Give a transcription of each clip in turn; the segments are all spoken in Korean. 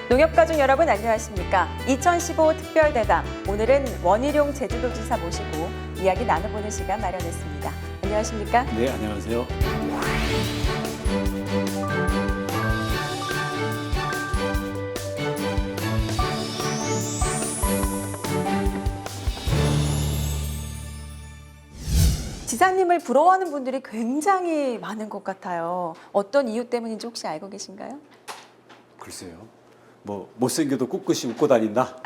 농협가족 여러분 안녕하십니까? 2015 특별대담, 오늘은 원희룡 제주도지사 모시고 이야기 나눠보는 시간 마련했습니다. 안녕하십니까? 네, 안녕하세요. 지사님을 부러워하는 분들이 굉장히 많은 것 같아요. 어떤 이유 때문인지 혹시 알고 계신가요? 글쎄요. 뭐 못생겨도 꿋꿋이 웃고 다닌다.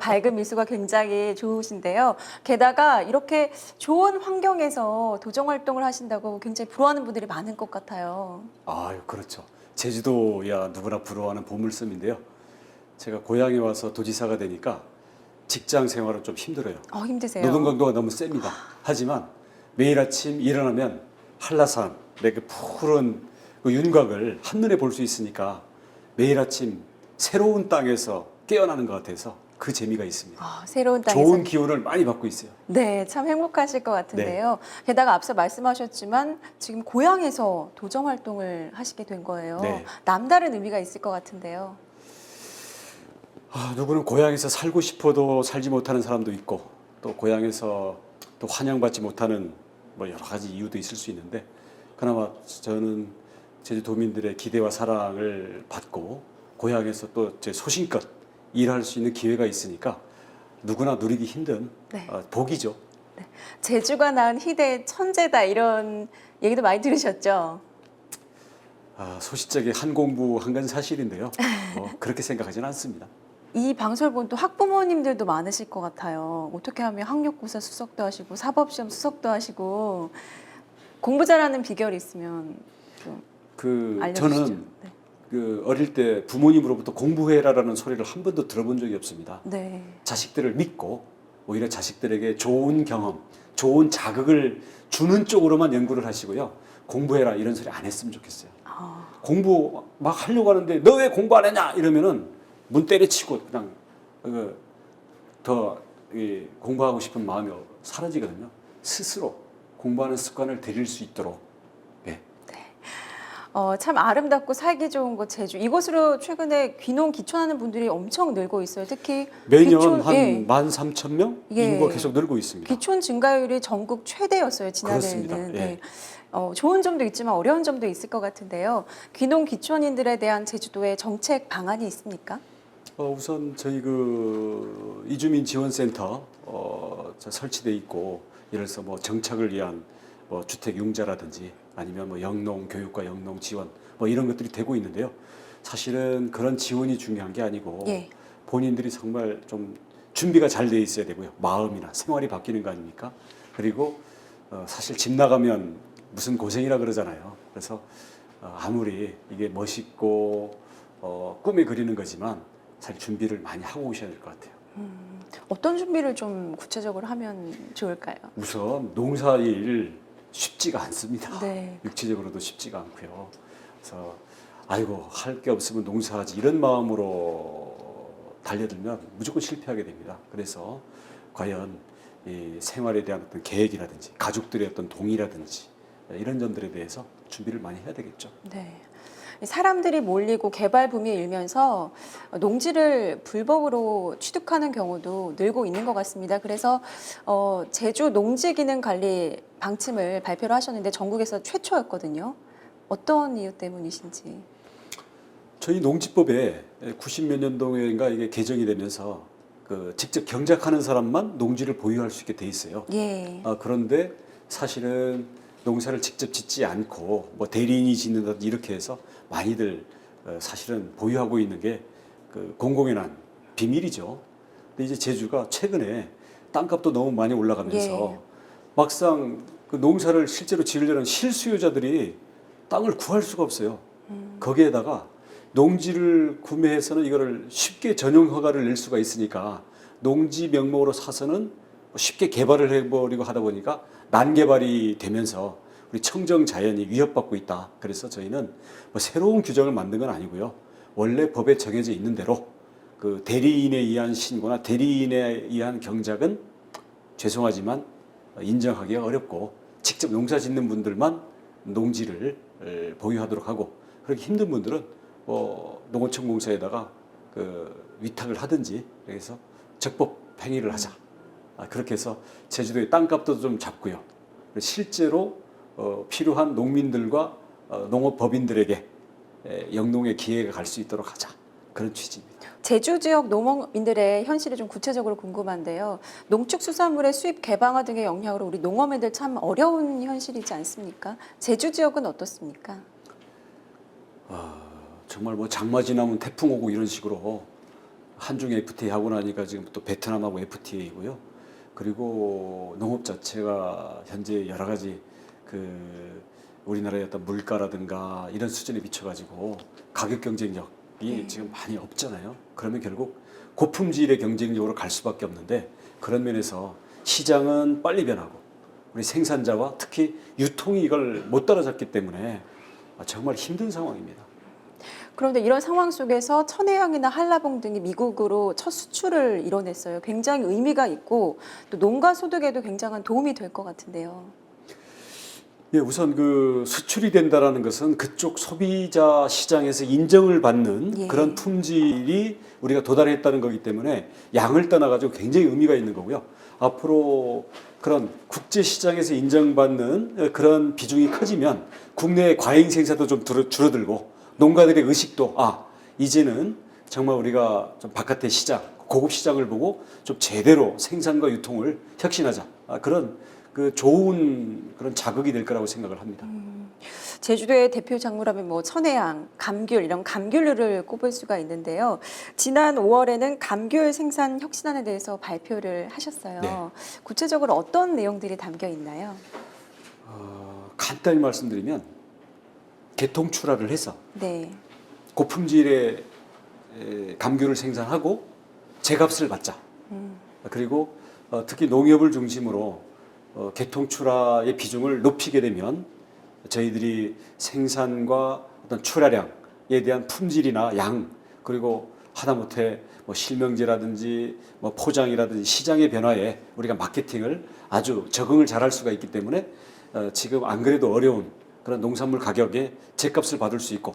밝은 미소가 굉장히 좋으신데요. 게다가 이렇게 좋은 환경에서 도정 활동을 하신다고 굉장히 부러워하는 분들이 많은 것 같아요. 아유, 그렇죠. 제주도야 누구나 부러워하는 보물섬인데요. 제가 고향에 와서 도지사가 되니까 직장 생활은 좀 힘들어요. 힘드세요? 노동 강도가 너무 셉니다. 하지만 매일 아침 일어나면 한라산, 그 푸른 그 윤곽을 한눈에 볼 수 있으니까 매일 아침 새로운 땅에서 깨어나는 것 같아서 그 재미가 있습니다. 새로운 땅에서 좋은 기운을 많이 받고 있어요. 네, 참 행복하실 것 같은데요. 게다가 앞서 말씀하셨지만 지금 고향에서 도정 활동을 하시게 된 거예요. 네. 남다른 의미가 있을 것 같은데요. 누구는 고향에서 살고 싶어도 살지 못하는 사람도 있고 또 고향에서 또 환영받지 못하는 뭐 여러 가지 이유도 있을 수 있는데 그나마 저는 제주도민들의 기대와 사랑을 받고 고향에서 또 제 소신껏 일할 수 있는 기회가 있으니까 누구나 누리기 힘든 네. 복이죠. 제주가 낳은 희대의 천재다 이런 얘기도 많이 들으셨죠? 소시적에 한 공부한 건 사실인데요. 그렇게 생각하지는 않습니다. 이 방송을 본 또 학부모님들도 많으실 것 같아요. 어떻게 하면 학력고사 수석도 하시고 사법시험 수석도 하시고 공부 잘하는 비결이 있으면 좀 알려주시죠. 저는 어릴 때 부모님으로부터 공부해라라는 소리를 한 번도 들어본 적이 없습니다. 네. 자식들을 믿고 오히려 자식들에게 좋은 경험, 좋은 자극을 주는 쪽으로만 연구를 하시고요. 공부해라 이런 소리 안 했으면 좋겠어요. 공부 막 하려고 하는데 너 왜 공부 안 했냐 이러면은 문 때려치고 그냥 더 공부하고 싶은 마음이 사라지거든요. 스스로 공부하는 습관을 들일 수 있도록. 참 아름답고 살기 좋은 곳 제주. 이곳으로 최근에 귀농 귀촌하는 분들이 엄청 늘고 있어요. 특히 매년 귀촌, 한 예. 13,000명 인구가 계속 늘고 있습니다. 귀촌 증가율이 전국 최대였어요. 지난해에는. 그렇습니다. 예. 좋은 점도 있지만 어려운 점도 있을 것 같은데요. 귀농 귀촌인들에 대한 제주도의 정책 방안이 있습니까? 우선 저희 이주민 지원센터 설치돼 있고 예를 들어서 뭐 정착을 위한 주택 융자라든지 아니면 영농 교육과 영농 지원 이런 것들이 되고 있는데요. 사실은 그런 지원이 중요한 게 아니고 본인들이 정말 좀 준비가 잘 돼 있어야 되고요. 마음이나 생활이 바뀌는 거 아닙니까? 그리고 사실 집 나가면 무슨 고생이라 그러잖아요. 그래서 아무리 이게 멋있고 꿈에 그리는 거지만 사실 준비를 많이 하고 오셔야 될 것 같아요. 어떤 준비를 좀 구체적으로 하면 좋을까요? 우선 농사일 쉽지가 않습니다. 네. 육체적으로도 쉽지가 않고요. 그래서 아이고 할 게 없으면 농사하지 이런 마음으로 달려들면 무조건 실패하게 됩니다. 그래서 과연 이 생활에 대한 어떤 계획이라든지 가족들의 어떤 동의라든지 이런 점들에 대해서 준비를 많이 해야 되겠죠. 네. 사람들이 몰리고 개발 붐이 일면서 농지를 불법으로 취득하는 경우도 늘고 있는 것 같습니다. 그래서 제주 농지기능관리 방침을 발표를 하셨는데 전국에서 최초였거든요. 어떤 이유 때문이신지. 저희 농지법에 90몇 년도인가 이게 개정이 되면서 직접 경작하는 사람만 농지를 보유할 수 있게 돼 있어요. 예. 그런데 사실은 농사를 직접 짓지 않고 대리인이 짓는다든지 이렇게 해서 많이들 사실은 보유하고 있는 게 공공에 난 비밀이죠. 근데 이제 제주가 최근에 땅값도 너무 많이 올라가면서 막상 농사를 실제로 지으려는 실수요자들이 땅을 구할 수가 없어요. 거기에다가 농지를 구매해서는 이거를 쉽게 전용 허가를 낼 수가 있으니까 농지 명목으로 사서는 쉽게 개발을 해버리고 하다 보니까 난개발이 되면서 우리 청정 자연이 위협받고 있다. 그래서 저희는 새로운 규정을 만든 건 아니고요. 원래 법에 정해져 있는 대로 대리인에 의한 신고나 대리인에 의한 경작은 죄송하지만 인정하기가 어렵고 직접 농사 짓는 분들만 농지를 보유하도록 하고 그렇게 힘든 분들은 농어촌 공사에다가 위탁을 하든지 그래서 적법 행위를 하자. 그렇게 해서 제주도의 땅값도 좀 잡고요. 실제로 필요한 농민들과 농업법인들에게 영농의 기회가 갈 수 있도록 하자. 그런 취지입니다. 제주 지역 농업인들의 현실이 좀 구체적으로 궁금한데요. 농축수산물의 수입 개방화 등의 영향으로 우리 농업인들 참 어려운 현실이지 않습니까? 제주 지역은 어떻습니까? 정말 뭐 장마 지나면 태풍 오고 이런 식으로 한중 FTA 하고 나니까 지금 또 베트남하고 FTA이고요. 그리고 농업 자체가 현재 여러 가지 우리나라의 어떤 물가라든가 이런 수준에 비춰가지고 가격 경쟁력이 지금 많이 없잖아요. 그러면 결국 고품질의 경쟁력으로 갈 수밖에 없는데 그런 면에서 시장은 빨리 변하고 우리 생산자와 특히 유통이 이걸 못 따라잡기 때문에 정말 힘든 상황입니다. 그런데 이런 상황 속에서 천혜향이나 한라봉 등이 미국으로 첫 수출을 이뤄냈어요. 굉장히 의미가 있고 또 농가 소득에도 굉장한 도움이 될 것 같은데요. 예, 우선 수출이 된다라는 것은 그쪽 소비자 시장에서 인정을 받는 그런 품질이 우리가 도달했다는 거기 때문에 양을 떠나가지고 굉장히 의미가 있는 거고요. 앞으로 그런 국제 시장에서 인정받는 그런 비중이 커지면 국내 과잉 생산도 좀 줄어들고 농가들의 의식도 이제는 정말 우리가 좀 바깥의 시장, 고급 시장을 보고 좀 제대로 생산과 유통을 혁신하자. 그런 좋은 그런 자극이 될 거라고 생각을 합니다. 제주도의 대표 작물하면 뭐 천혜향, 감귤 이런 감귤류를 꼽을 수가 있는데요. 지난 5월에는 감귤 생산 혁신안에 대해서 발표를 하셨어요. 네. 구체적으로 어떤 내용들이 담겨 있나요? 간단히 말씀드리면 개통 출하를 해서 네. 고품질의 감귤을 생산하고 제값을 받자. 그리고 특히 농협을 중심으로 개통 출하의 비중을 높이게 되면 저희들이 생산과 어떤 출하량에 대한 품질이나 양 그리고 하다못해 뭐 실명제라든지 뭐 포장이라든지 시장의 변화에 우리가 마케팅을 아주 적응을 잘할 수가 있기 때문에 지금 안 그래도 어려운 그런 농산물 가격에 제값을 받을 수 있고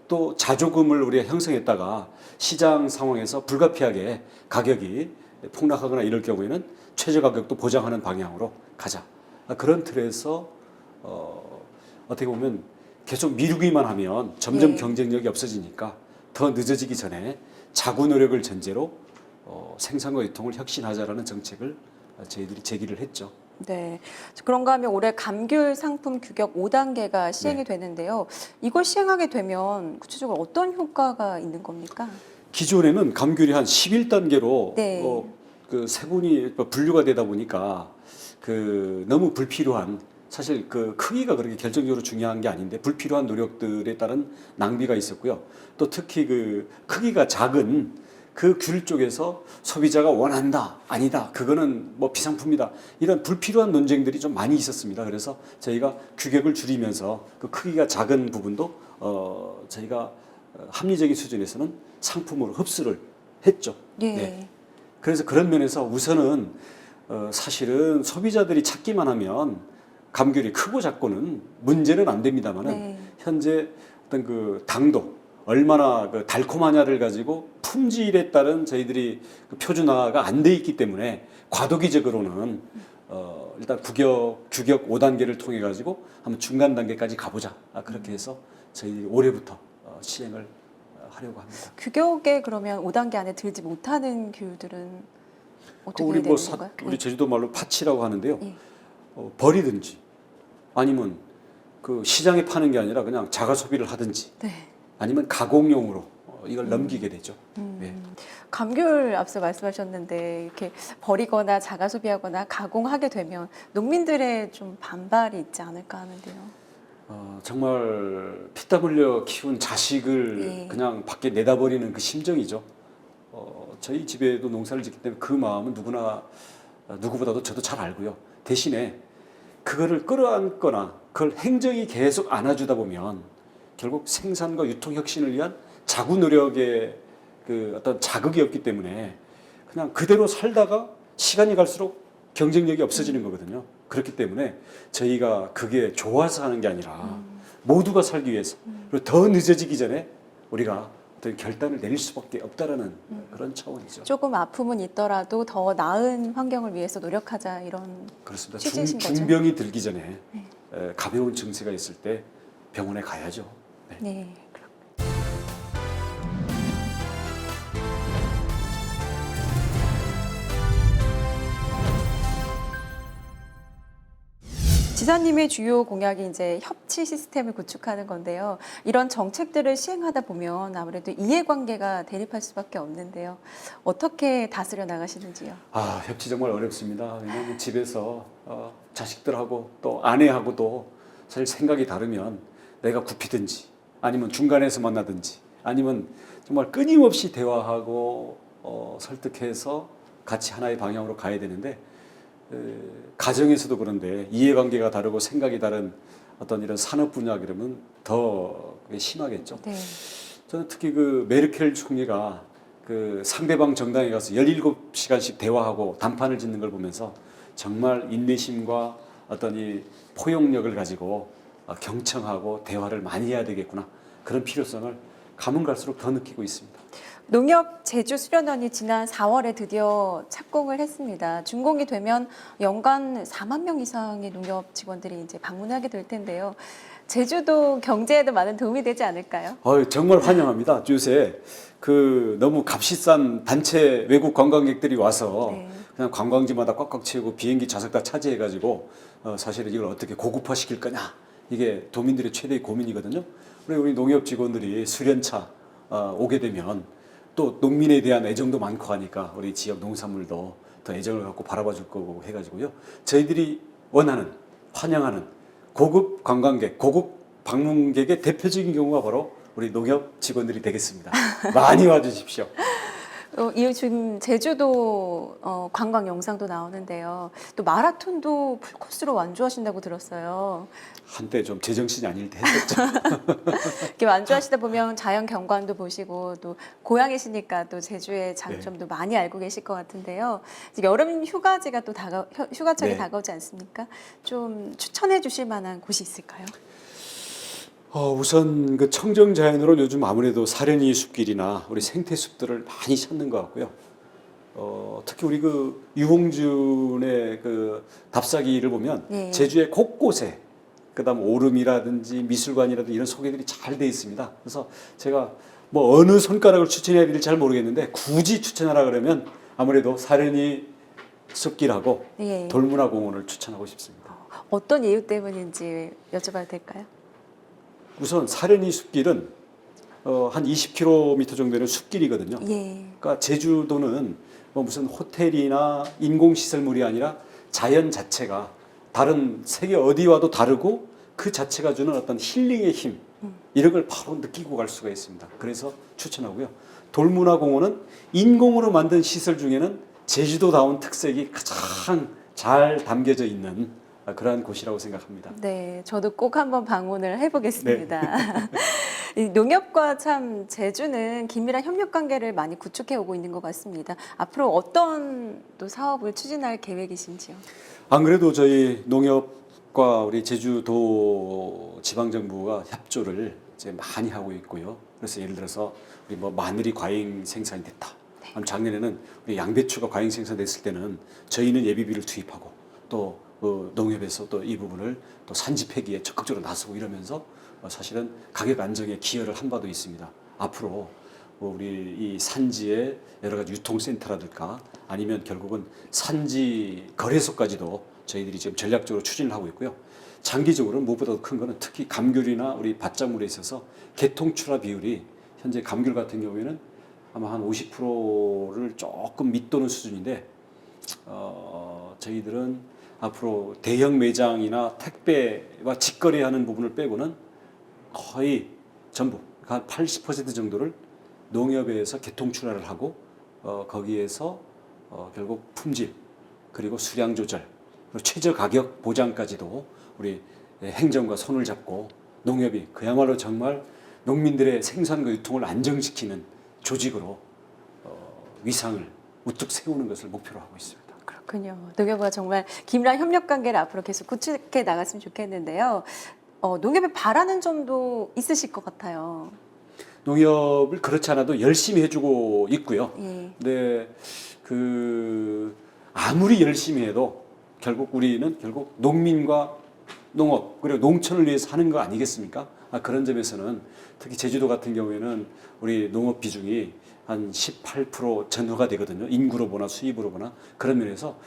또 자조금을 우리가 형성했다가 시장 상황에서 불가피하게 가격이 폭락하거나 이럴 경우에는 최저 가격도 보장하는 방향으로 가자. 그런 틀에서 어떻게 보면 계속 미루기만 하면 점점 경쟁력이 없어지니까 더 늦어지기 전에 자구 노력을 전제로 생산과 유통을 혁신하자라는 정책을 저희들이 제기를 했죠. 네. 그런가 하면 올해 감귤 상품 규격 5단계가 시행이 되는데요. 이걸 시행하게 되면 구체적으로 어떤 효과가 있는 겁니까? 기존에는 감귤이 한 11단계로 네. 세분이 분류가 되다 보니까 너무 불필요한 사실 크기가 그렇게 결정적으로 중요한 게 아닌데 불필요한 노력들에 따른 낭비가 있었고요. 또 특히 크기가 작은 귤 쪽에서 소비자가 원한다, 아니다, 그거는 뭐 비상품이다 이런 불필요한 논쟁들이 좀 많이 있었습니다. 그래서 저희가 규격을 줄이면서 그 크기가 작은 부분도 저희가 합리적인 수준에서는 상품으로 흡수를 했죠. 네. 그래서 그런 면에서 우선은 사실은 소비자들이 찾기만 하면 감귤이 크고 작고는 문제는 안 됩니다만은 현재 어떤 당도 얼마나 달콤하냐를 가지고 품질에 따른 저희들이 표준화가 안 돼 있기 때문에 과도기적으로는 일단 규격 5단계를 통해 가지고 한번 중간 단계까지 가보자. 그렇게 해서 저희 올해부터 시행을 하려고 합니다. 규격에 그러면 5단계 안에 들지 못하는 귤들은 어떻게 우리 되는 건가요? 우리 제주도 말로 파치라고 하는데요. 버리든지 아니면 시장에 파는 게 아니라 그냥 자가 소비를 하든지 아니면 가공용으로 이걸 넘기게 되죠. 네. 감귤 앞서 말씀하셨는데 이렇게 버리거나 자가 소비하거나 가공하게 되면 농민들의 좀 반발이 있지 않을까 하는데요. 정말 피땀 흘려 키운 자식을 그냥 밖에 내다버리는 그 심정이죠. 저희 집에도 농사를 짓기 때문에 그 마음은 누구보다도 저도 잘 알고요. 대신에 그거를 끌어안거나 그걸 행정이 계속 안아주다 보면 결국 생산과 유통 혁신을 위한 자구 노력의 어떤 자극이 없기 때문에 그냥 그대로 살다가 시간이 갈수록 경쟁력이 없어지는 거거든요. 그렇기 때문에 저희가 그게 좋아서 하는 게 아니라 모두가 살기 위해서 그리고 더 늦어지기 전에 우리가 어떤 결단을 내릴 수밖에 없다라는 그런 차원이죠. 조금 아픔은 있더라도 더 나은 환경을 위해서 노력하자 이런 그렇습니다. 취지신 거죠? 중병이 들기 전에 가벼운 증세가 있을 때 병원에 가야죠. 네. 네. 지사님의 주요 공약이 이제 협치 시스템을 구축하는 건데요. 이런 정책들을 시행하다 보면 아무래도 이해관계가 대립할 수밖에 없는데요. 어떻게 다스려 나가시는지요? 아, 협치 정말 어렵습니다. 왜냐하면 집에서 자식들하고 또 아내하고도 사실 생각이 다르면 내가 굽히든지 아니면 중간에서 만나든지 아니면 정말 끊임없이 대화하고 설득해서 같이 하나의 방향으로 가야 되는데 가정에서도 그런데 이해관계가 다르고 생각이 다른 어떤 이런 산업 분야 그러면 더 그게 심하겠죠. 네. 저는 특히 그 메르켈 총리가 그 상대방 정당에 가서 17시간씩 대화하고 단판을 짓는 걸 보면서 정말 인내심과 어떤 이 포용력을 가지고 경청하고 대화를 많이 해야 되겠구나. 그런 필요성을 가면 갈수록 더 느끼고 있습니다. 농협 제주 수련원이 지난 4월에 드디어 착공을 했습니다. 준공이 되면 연간 4만 명 이상의 농협 직원들이 이제 방문하게 될 텐데요. 제주도 경제에도 많은 도움이 되지 않을까요? 정말 환영합니다. 요새 그 너무 값이 싼 단체 외국 관광객들이 와서 네. 그냥 관광지마다 꽉꽉 채우고 비행기 좌석 다 차지해가지고 사실은 이걸 어떻게 고급화 시킬 거냐 이게 도민들의 최대의 고민이거든요. 우리 농협 직원들이 수련차 오게 되면 또 농민에 대한 애정도 많고 하니까 우리 지역 농산물도 더 애정을 갖고 바라봐 줄 거고 해가지고요. 저희들이 원하는 환영하는 고급 관광객, 고급 방문객의 대표적인 경우가 바로 우리 농협 직원들이 되겠습니다. 많이 와주십시오. 이 지금 제주도 관광 영상도 나오는데요. 또 마라톤도 풀코스로 완주하신다고 들었어요. 한때 좀 제정신이 아닐 때 했었죠. 이렇게 완주하시다 보면 자연 경관도 보시고 또 고향이시니까 또 제주의 장점도 많이 알고 계실 것 같은데요. 이제 여름 휴가지가 또 휴가철이 네. 다가오지 않습니까? 좀 추천해 주실 만한 곳이 있을까요? 우선 그 청정 자연으로 요즘 아무래도 사려니 숲길이나 우리 생태숲들을 많이 찾는 것 같고요. 특히 우리 그 유홍준의 그 답사기를 보면 네. 제주의 곳곳에 그다음 오름이라든지 미술관이라든지 이런 소개들이 잘 돼 있습니다. 그래서 제가 뭐 어느 손가락을 추천해야 될지 잘 모르겠는데 굳이 추천하라 그러면 아무래도 사려니 숲길하고 네. 돌문화공원을 추천하고 싶습니다. 어떤 이유 때문인지 여쭤봐도 될까요? 우선 사려니 숲길은 한 20km 정도는 숲길이거든요. 예. 그러니까 제주도는 뭐 무슨 호텔이나 인공시설물이 아니라 자연 자체가 다른 세계 어디와도 다르고 그 자체가 주는 어떤 힐링의 힘 이런 걸 바로 느끼고 갈 수가 있습니다. 그래서 추천하고요. 돌문화공원은 인공으로 만든 시설 중에는 제주도다운 특색이 가장 잘 담겨져 있는 그러한 곳이라고 생각합니다. 네, 저도 꼭 한번 방문을 해보겠습니다. 이 농협과 참 제주는 긴밀한 협력 관계를 많이 구축해 오고 있는 것 같습니다. 앞으로 어떤 또 사업을 추진할 계획이신지요? 안 그래도 저희 농협과 우리 제주도 지방정부가 협조를 이제 많이 하고 있고요. 그래서 예를 들어서 우리 뭐 마늘이 과잉 생산이 됐다. 작년에는 우리 양배추가 과잉 생산됐을 때는 저희는 예비비를 투입하고 또 농협에서 또 이 부분을 또 산지 폐기에 적극적으로 나서고 이러면서 사실은 가격 안정에 기여를 한 바도 있습니다. 앞으로 우리 이 산지의 여러 가지 유통센터라든가 아니면 결국은 산지 거래소까지도 저희들이 지금 전략적으로 추진을 하고 있고요. 장기적으로 무엇보다 큰 거는 특히 감귤이나 우리 밭작물에 있어서 개통출하 비율이 현재 감귤 같은 경우에는 아마 한 50%를 조금 밑도는 수준인데 저희들은 앞으로 대형 매장이나 택배와 직거래하는 부분을 빼고는 거의 전부 한 80% 정도를 농협에서 개통 출하를 하고 거기에서 결국 품질 그리고 수량 조절 그리고 최저 가격 보장까지도 우리 행정과 손을 잡고 농협이 그야말로 정말 농민들의 생산과 유통을 안정시키는 조직으로 위상을 우뚝 세우는 것을 목표로 하고 있습니다. 그렇군요. 농협과 정말 긴밀한 협력 관계를 앞으로 계속 구축해 나갔으면 좋겠는데요. 농협에 바라는 점도 있으실 것 같아요. 농협을 그렇지 않아도 열심히 해주고 있고요. 예. 근데 아무리 열심히 해도 결국 우리는 결국 농민과 농업 그리고 농촌을 위해서 하는 거 아니겠습니까? 그런 점에서는 특히 제주도 같은 경우에는 우리 농업 비중이 한 18% 전후가 되거든요. 인구로 보나 수입으로 보나 그런 면에서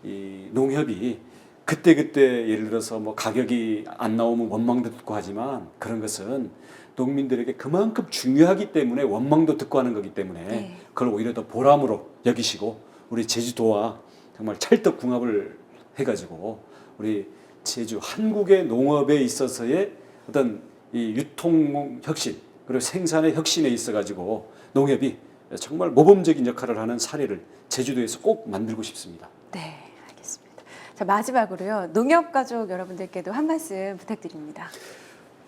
이 농협이 그때 예를 들어서 뭐 가격이 안 나오면 원망도 듣고 하지만 그런 것은 농민들에게 그만큼 중요하기 때문에 원망도 듣고 하는 거기 때문에 네. 그걸 오히려 더 보람으로 여기시고 우리 제주도와 정말 찰떡궁합을 해가지고 우리 제주 한국의 농업에 있어서의 어떤 이 유통 혁신 그리고 생산의 혁신에 있어가지고 농협이 정말 모범적인 역할을 하는 사례를 제주도에서 꼭 만들고 싶습니다. 네, 알겠습니다. 자, 마지막으로요. 농협 가족 여러분들께도 한 말씀 부탁드립니다.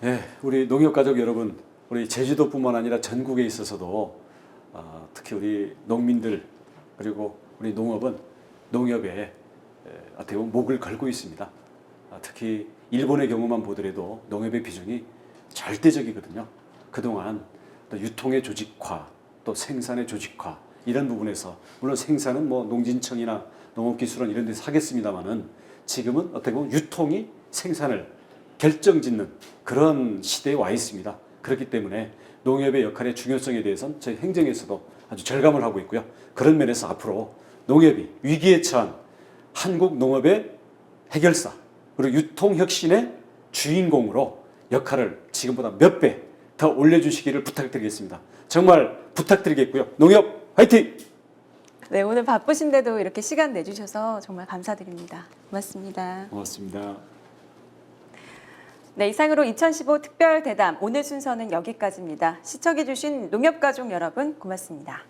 네, 우리 농협 가족 여러분, 우리 제주도뿐만 아니라 전국에 있어서도 특히 우리 농민들 그리고 우리 농협에 어떻게 보면 목을 걸고 있습니다. 특히 일본의 경우만 보더라도 농협의 비중이 절대적이거든요. 그동안 또 유통의 조직화, 또 생산의 조직화 이런 부분에서 물론 생산은 뭐 농진청이나 농업기술원 이런 데서 하겠습니다만은 지금은 어떻게 보면 유통이 생산을 결정짓는 그런 시대에 와 있습니다. 그렇기 때문에 농협의 역할의 중요성에 대해서는 저희 행정에서도 아주 절감을 하고 있고요. 그런 면에서 앞으로 농협이 위기에 처한 한국 농업의 해결사 그리고 유통혁신의 주인공으로 역할을 지금보다 몇 배 더 올려주시기를 부탁드리겠습니다. 정말 부탁드리겠고요. 농협 화이팅! 네, 오늘 바쁘신데도 이렇게 시간 내주셔서 정말 감사드립니다. 고맙습니다. 고맙습니다. 네, 이상으로 2015 특별 대담 오늘 순서는 여기까지입니다. 시청해주신 농협가족 여러분 고맙습니다.